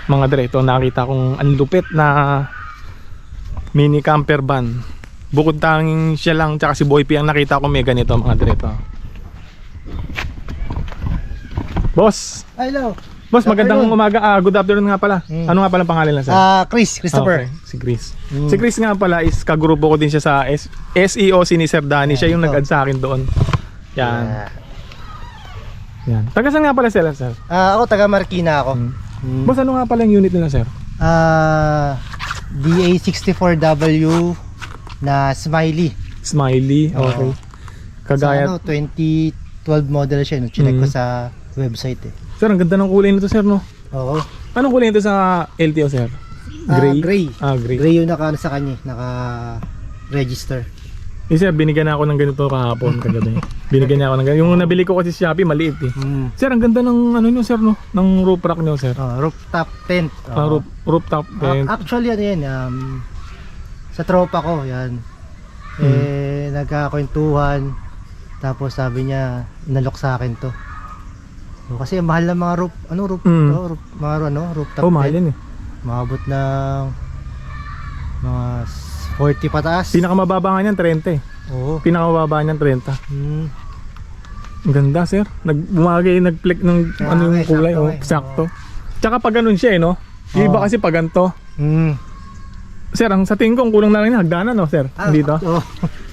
Mga dre, ito nakita kong ang lupit na mini camper van. Bukod tanging siya lang tsaka si Boy P ang nakita ko may ganito mga dre to. Boss! Hello! Boss, magandang umaga. Good afternoon nga pala. Ano nga pala pangalan lang sir? Christopher. Okay, si Chris. Si Chris nga pala is kagrupo ko din siya sa SEO si Sir Danny. Siya yung nag-add sa akin doon. Yan. Yan. Taga saan nga pala sila sir? Ako taga Marikina ako. Boss, ano nga pala yung unit nila sir? DA64W na Smiley. Smiley, okay. Kagaya. Sa 2012 model siya, no? Chinek ko sa website eh. Sir, ang ganda ng kulay nito sir, no? Oo. Anong kulay nito sa LTO sir? Gray? Gray. Gray. Gray yung naka sa kanya, naka-register. Sir, binigyan na ako ng ganito kahapon kagabi. Binigyan niya ako ng ganito. Yung nabili ko kasi sa Shopee, maliit eh. Sir, ang ganda ng ano nyo sir, no? Ng roof rack nyo sir. Rooftop tent. Rooftop tent. Actually ano yan, sa tropa ko yan. Nagkakwentuhan. Tapos sabi niya, inalok sa akin to. So, kasi mahal na mga rooftop Mahal tent. yan eh. Maabot ng mga 40 pataas. Pinakamababa nga niyan 30 eh. Oo. Pinakamababa niyan 30. Ang ganda sir. Bumagay, nag-flick ng ano yung kulay, sakto. Tsaka pag ganun siya eh, no? Yung iba kasi pag ganito. Sir, ang sa tingin ko, ang kulang na lang yung hagdanan, no sir? Dito.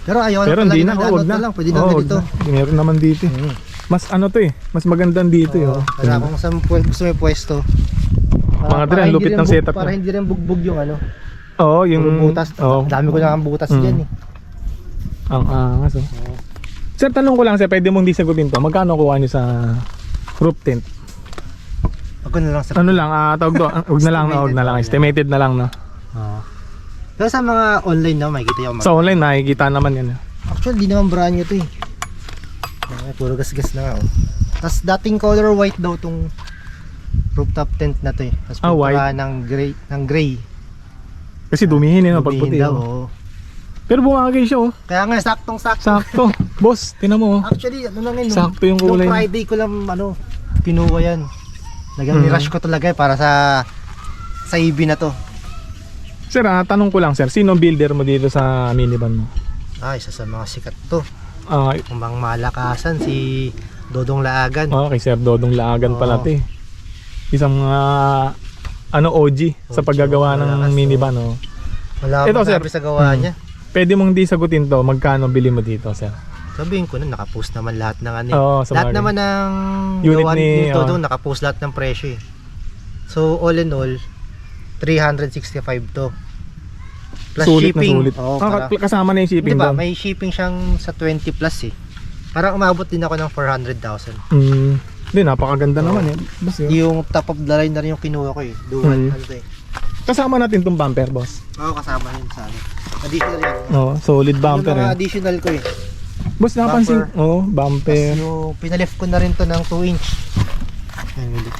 Pero ayaw Pero hindi na, huwag na. Lang, pwede na dito. Meron naman dito. Mas ano to eh, mas magandang dito eh. Kaya kung sa gusto may pwesto. Mga dre, ang lupit ng setup. Para hindi rin bugbog yung ano. Oo, yung butas. Dami ko na ang butas diyan eh. Ang angas oh. Sir, tanong ko lang sir, pwede mong di sagutin to. Magkano kuha niyo sa roof tent? Ako na lang sa ano lang, tawag do, wag na lang, estimated na lang no. Pero sa mga online na makikita yung sa online nakikita naman yan. Actually, di naman brand new to eh. Puro gas-gas na nga oh. Tapos dating color white daw tong rooftop tent na to eh. Tapos white ng gray. Kasi dumihin yun pag puti daw, oh. Pero bumagay siya oh. Kaya nga saktong-sakto. Sakto. Boss, tinan mo oh. Actually, ano lang yun. Sakto yung kulay. Nung Friday ko lang kinuha yan. Ni-rush ko talaga para sa EV na to. Sir, tanong ko lang sir, sino builder mo dito sa minivan mo? Isa sa mga sikat to. Kumang malakasan si Dodong Laagan. Okay, Sir Dodong Laagan pala 'to eh. Isang OG sa paggagawa ng minivan oh. Wala ito sir sa gawa niya. Pwede mong di sagutin to, magkano bili mo dito, sir? Sabihin ko na naka-post naman lahat ng ano. bagay. Lahat naman ng unit gawa ni Dodong naka-post lahat ng presyo eh. So all in all 365 to. Plus sulit shipping. Na sulit. Kasama na yung shipping diba, doon. may shipping siyang sa 20 plus eh. Parang umabot din ako ng 400,000. Hindi, napakaganda naman eh. Boss, yung top of the line na rin yung kinuha ko eh. Dual ano eh. Kasama natin tong bumper, boss. Oo, kasama yun sa akin. Additional yan. Solid bumper yung mga eh. additional ko eh. Boss, napansin, bumper. Tapos yung pinalift ko na rin to ng 2 inch.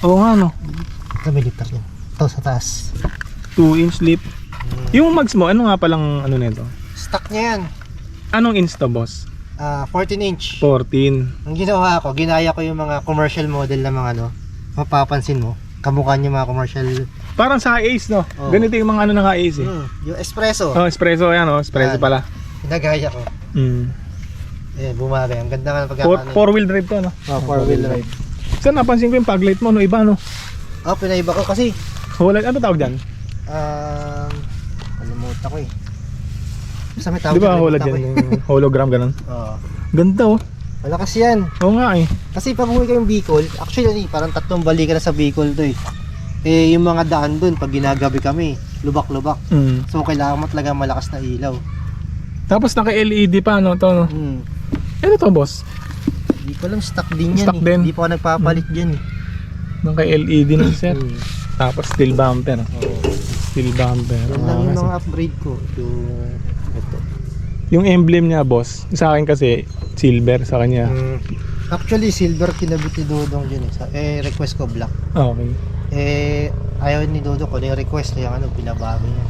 Oo nga no. Ito may lifter yan. Ito sa taas. 2-inch lift. Yung mags mo, ano nga palang ano nito? Stock niya yan. Anong inch to, boss? 14 inch. 14. Ang ginawa ko, ginaya ko yung mga commercial model na mga mapapansin mo. Kamukha niyo mga commercial. Parang sa Ace no? Ganito yung mga ano ng Ace eh. Yung espresso. Espresso yan espresso pala. Ginagaya ko. Bumagay. Ang ganda nga ng pagkakaano. 4-wheel drive to no? 4-wheel drive. Sir, napansin ko yung paglight mo no, iba no? Pinaiba ko kasi ano tawag dyan? Kalimutan ko eh. Basta may tawag. Di ba HOLA dyan? Yung hologram ganun? Ganda oh. Malakas yan. Oo nga eh. Kasi pag umuwi kayong Bicol, actually parang 3 balikan na sa Bicol to eh. Yung mga daan dun, pag ginagabi kami, lubak-lubak. So kailangan mo talaga malakas na ilaw. Tapos naka-LED pa no to no? Ano to, boss? Hindi ko lang stock din yan. Stock din? Hindi pa ako nagpapalit dyan eh. Naka-LED na sir. Tapos steel bumper. Steel bumper. Yan lang yung mga upgrade ko. Ito. Yung emblem niya, boss, sa akin kasi silver sa kanya. Actually silver kinabit ni Dodong dyan eh. Request ko black. Okay. Ayaw ni Dodong ko yung request niya pinabago niya.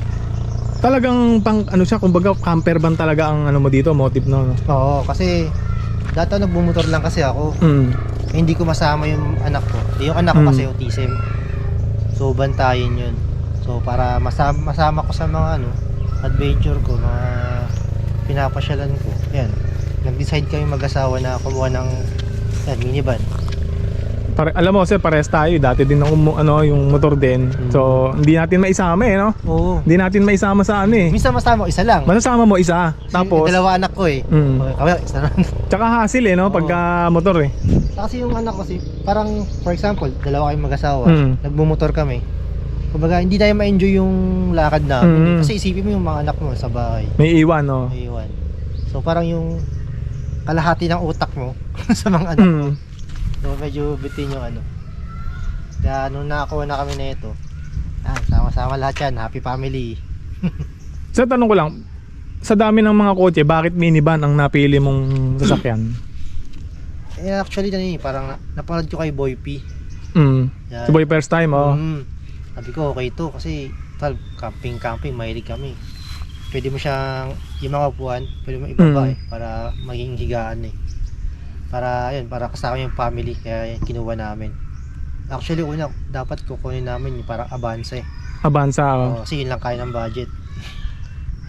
Talagang pang ano siya, kumbaga camper van talaga ang ano mo dito, motive no. Oo, kasi dati nagbumotor lang kasi ako. Hindi ko masama yung anak ko. Yung anak ko kasi autism. So So bantayin yun. So para masama ko sa mga adventure ko, mga pinapasyalan ko. Yan. Nag-decide kami mag-asawa na kumuha ng minivan. Alam mo sir, parehas tayo. Dati din ako yung motor din. So hindi natin maisama no? Oo. Hindi natin maisama sa Minsan masama ko isa lang. Masasama mo isa. Tapos Dalawa anak ko eh. Okay, kami isa lang. Tsaka hassle no? Pagka motor eh. Kasi yung anak ko parang for example, dalawa kayong mag-asawa, nagmumotor kami. Kumbaga hindi tayo ma-enjoy yung lakad namin. Kasi isipin mo yung mga anak mo sa bahay. May iwan no? May iwan. So parang yung kalahati ng utak mo sa mga anak mo. So medyo bitin yung Kaya nung nakakuha na kami na ito, sama-sama lahat yan, happy family. Sa tanong ko lang, sa dami ng mga kotse, bakit minivan ang napili mong sasakyan? Actually parang napanood ko kay Boy P. Yan. Si Boy first time Sabi ko okay to kasi camping mahilig kami. Pwede mo siyang yung mga upuan, pwede mo ibaba para maging higaan para kasama yung family, kaya kinuha namin. Actually una dapat kukunin namin yung parang Avanza kasi yun lang kaya ng budget.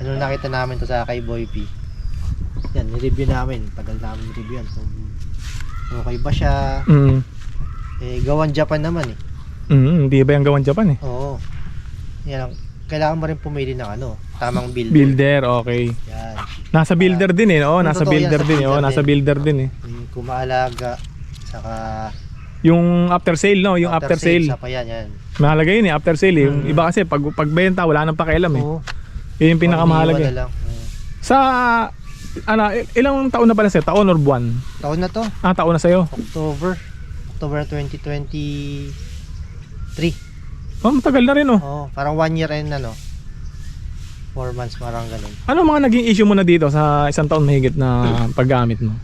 Nakita namin to sa kay Boy P. Yan, ni-review namin, tagal namin review yan. So, okay ba siya? Gawan Japan naman hindi ba yung gawan Japan Oo. Yan, kailangan mo rin pumili ng tamang builder, okay. Yan. Nasa builder din nasa totoo builder yan, din nasa builder din Yung kumaalaga, saka yung after sale yung after sale. Sa pa yan. Mahalaga yun after sale Yung iba kasi pagbenta wala nang pakialam Yun yung pinakamahalaga. Sa ilang taon na pala sir? Taon or buwan? Taon na to. Taon na sa'yo? October 2023. Matagal na rin parang 1 year and 4 months, parang ganun. Ano mga naging issue mo na dito sa isang taon mahigit na paggamit mo?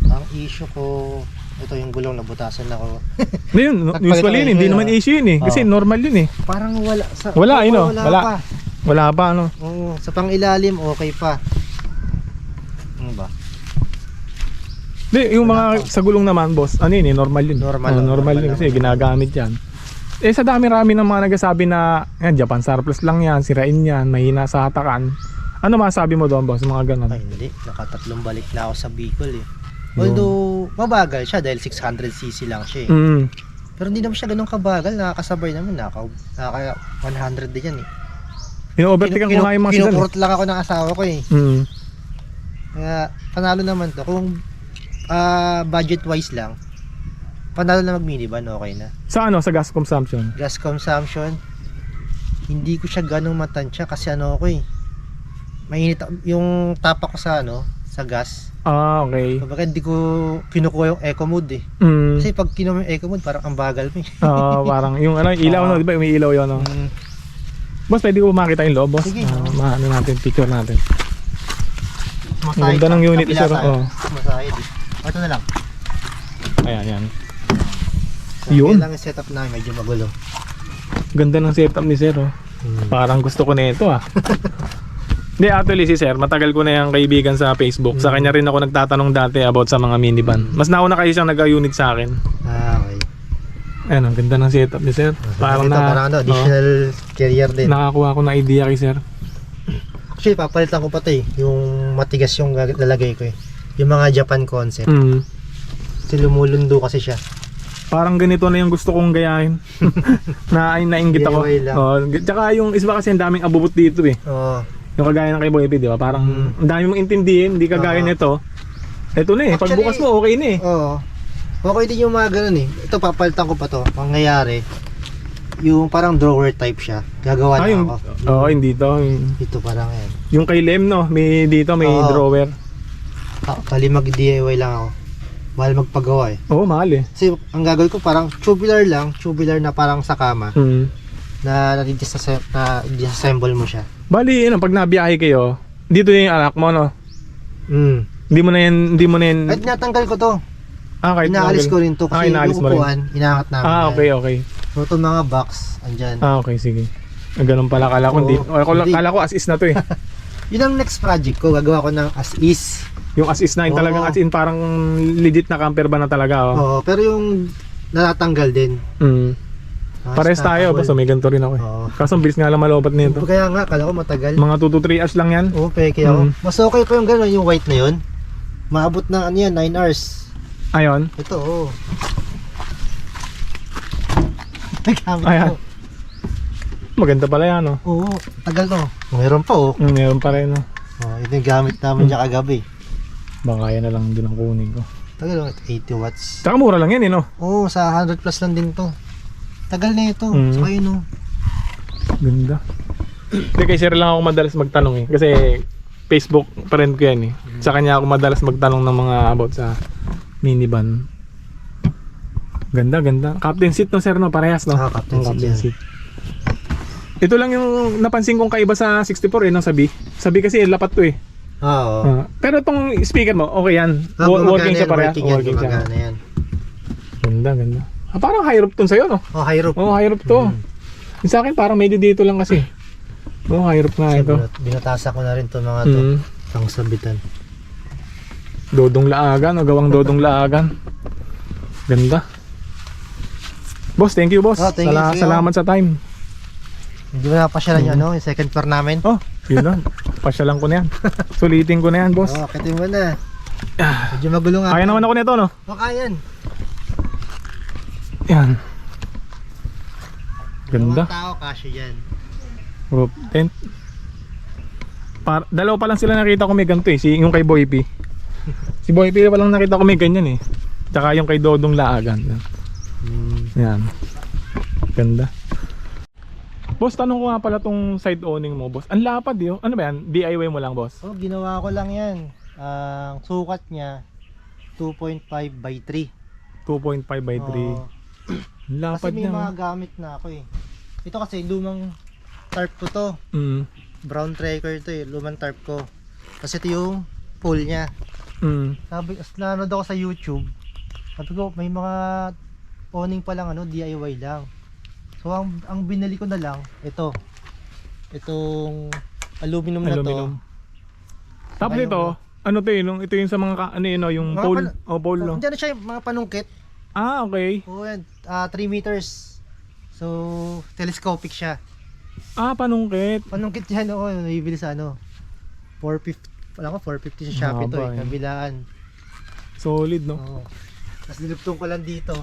Ang issue ko, ito yung gulong, nabutasan ako. Usually hindi naman issue yun kasi normal yun Parang wala. Wala pa Oo, sa pangilalim okay pa. Ano ba? Yung mga sa gulong naman boss, normal yun. Normal yun kasi ginagamit yan. Sa dami-rami ng mga nagsasabi na Japan surplus lang yan, sirain yan, mahina sa hatakan. Ano masabi mo doon boss, mga ganun? Ay hindi, nakatatlong balik na ako sa Bicol Although mabagal siya dahil 600cc lang siya Pero hindi naman siya ganun kabagal, nakakasabay naman, naka 100 din yan Ino-overtaken ko nga yung mga kinukurot lang ako ng asawa ko Kaya panalo naman to. Kung budget wise lang, panalo na mag-minivan, okay na. Sa sa gas consumption? Gas consumption, hindi ko siya ganong matansya kasi mainit yung tapa ko sa gas. Okay. So bakit hindi ko kinukuha yung eco mode Kasi pag kinuha yung eco mode, parang ang bagal mo parang yung ilaw di ba? May ilaw yun Boss, pwede ko makita yung loob boss? Sige. Natin, picture natin. Ang ganda ng unit sir. Masahid Ito na lang. Ayan. So, yun lang yung setup namin, medyo magulo. Ganda ng setup ni sir Parang gusto ko na ito Hindi, actually si sir, matagal ko na yung kaibigan sa Facebook. Sa kanya rin ako nagtatanong dati about sa mga minivan. Mas nauna kayo siyang nag-unit sa akin. Okay. Ayan, ang ganda ng setup ni sir. Parang additional carrier din. Nakakuha ko na idea kay sir. Actually, papalitan ko pa ito yung matigas yung lalagay ko yung mga Japan concept. Kasi lumulundo kasi siya. Parang ganito na yung gusto kong gayahin. Nainggit ako. Tsaka yung isba kasi ang daming abubot dito Yung kagaya ng kay Boy P, di ba? Parang ang dami mong intindihin, hindi kagaya nito. Ito na pagbukas mo okay na Okay din yung mga ganun Ito papalitan ko pa to. Mangyayari, yung parang drawer type siya. Gagawa na ako. Hindi to. Ito parang yan. Yung kay Lem may dito may drawer. Bali mag-DIY lang ako. Mahal magpagawa mahal Kasi ang gagawin ko parang tubular na parang sa kama. Na disassemble mo siya. Bali, pag nabiyahe kayo, dito yung anak mo, Hindi mo na yan. At natanggal ko to. Kahit inaalis ko rin to kasi yung upuan, inaangat namin. Okay. So itong mga box, andyan. Okay, sige. Ganun pala, kala ko kala ko as is na to Yun ang next project ko, gagawa ko ng as is. Yung as is na yun talagang as in parang legit na camper ba na talaga pero yung natatanggal din. Pares tayo, basta may ganito rin ako eh. Oo. Kaso ang bilis nga lang malobat nito. Kaya nga, kala ko matagal. Mga 2 to 3 hours lang yan. Oo, peke ako. Mm. Mas okay pa yung gano'n, yung white na yun. Maabot na ano yan, 9 hours. Ayon. Ito, oo. Nagamit Ayan. ko. Maganda pala yan, oh. Oo, tagal to. Meron pa, oh. Meron pa rin, oh. Oh, ito yung gamit namin niya kagabi. Baka yan na lang din ang kunin ko. Tagal, oh, 80 watts. Tsaka mura lang yan, eh, no? Oo, sa 100 plus lang din to. Tagal na ito. Mm. Saka yun, oh. Ganda. Hindi, kay sir lang ako madalas magtanong eh. Kasi Facebook friend ko yan eh. Sa kanya ako madalas magtanong ng mga about sa minivan. Ganda, ganda. Captain seat no sir, no? Parehas, no? Ah, captain Yung seat yan. Ito lang yung napansin kong kaiba sa 64 eh, no? Sabi. Sabi kasi lapat to eh. Oo. Pero itong speaker mo, okay yan. Ah, Working siya yan, parehas. working yan, Working siya. gumagana yan. Ganda, ganda. Ah, parang high roof tong sa'yo, no? Oh, high roof. Oo, high roof to. Yung sa akin parang medyo dito lang kasi. Oo, high roof nga Kasi ito. binatasa ko na rin to mga to. Pang sabitan. Dodong laagan o gawang dodong laagan. Ganda. Boss, thank you boss. Oh, thank you, sige, Salamat sa time. Hindi mo napasyalan yung ano, yung second floor namin. Oh, yun lang. Pasyalan ko na yan. Sulitin ko na yan, boss. Oo, akitin mo na. Medyo magulo nga. Kaya naman ako nito, no? O, kayan. Yan. Ganda. Dalawang tao, kasya yan. Roof tent. Dalawa pa lang sila nakita ko may ganito eh. Yung kay Boy P. Si Boy P pa lang nakita ko may ganyan eh. Tsaka yung kay Dodong Laagan. Yan. Ganda. Boss, tanong ko nga pala tong side owning mo, boss. Ang lapad yun. Ano ba yan? DIY mo lang, boss? Oh, ginawa ko lang yan. Ang sukat niya 2.5 by 3. 2.5 by 3. Oo. Ang Kasi lapad may niya. mga gamit na ako eh. Ito kasi lumang tarp ko to. Brown tracker to eh, lumang tarp ko. Kasi ito yung pole niya. Sabi, nanood ako sa YouTube. Sabi ko, may mga owning pa lang ano, DIY lang. So ang binili ko na lang, ito. Itong aluminum na Aluminum. to. Tapos Saka ito, ano to yun? Ito yung sa mga, ano yun, no? Yung Mga pole. Pole, no? Diyan na siya yung mga panungkit. Ah, okay. Oo yan, 3 meters. So, telescopic siya. Ah, panungkit. Panungkit yan, oo, nabibili sa ano, 450, wala ko, 450 sa Shopee to Haba, eh, eh. kabilaan. Solid, no? Oo. Tapos niluptong ko lang dito.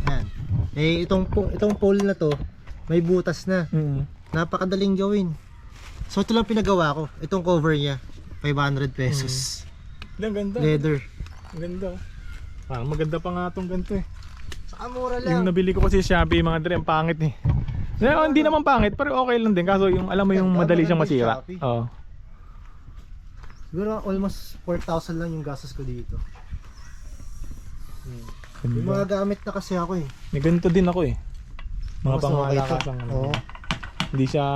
Yan. Eh, itong pole na to, may butas na. Napakadaling gawin. So, ito lang pinagawa ko. Itong cover niya, 500 pesos. Ang ganda. Leather. Ang ganda. Ah, maganda pa nga itong ganito eh. Saka mura Yung lang. nabili ko kasi sa Shopee, mga dre, ang pangit eh. Hindi naman pangit, pero okay lang din. Kaso yung, alam mo yung Ganda, madali siyang maganda yung masira. Shopee. Oo. Siguro almost 4,000 lang yung gastos ko dito. Yung Ganda. mga gamit na kasi ako eh. May ganito din ako eh. Mga Mas okay pangalakas to. ang ano. Oo. Hindi siya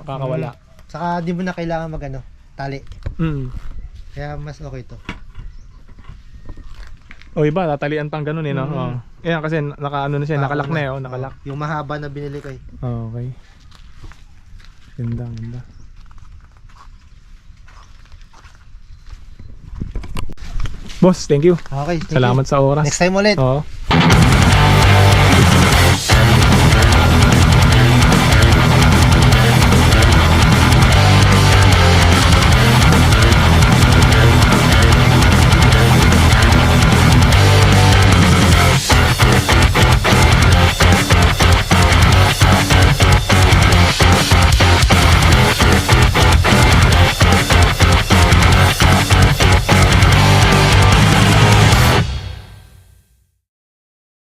kakawala. Saka di mo na kailangan mag ano, tali. Kaya mas okay to. O iba, tatalian pang ganun eh, no? Oo. Yan kasi naka-ano na siya, nakalak na eh, oh, nakalak. Yung mahaba na binili ko eh. Okay. Ganda, ganda. Boss, thank you. Okay, thank you. Salamat sa oras. Next time ulit. Oo.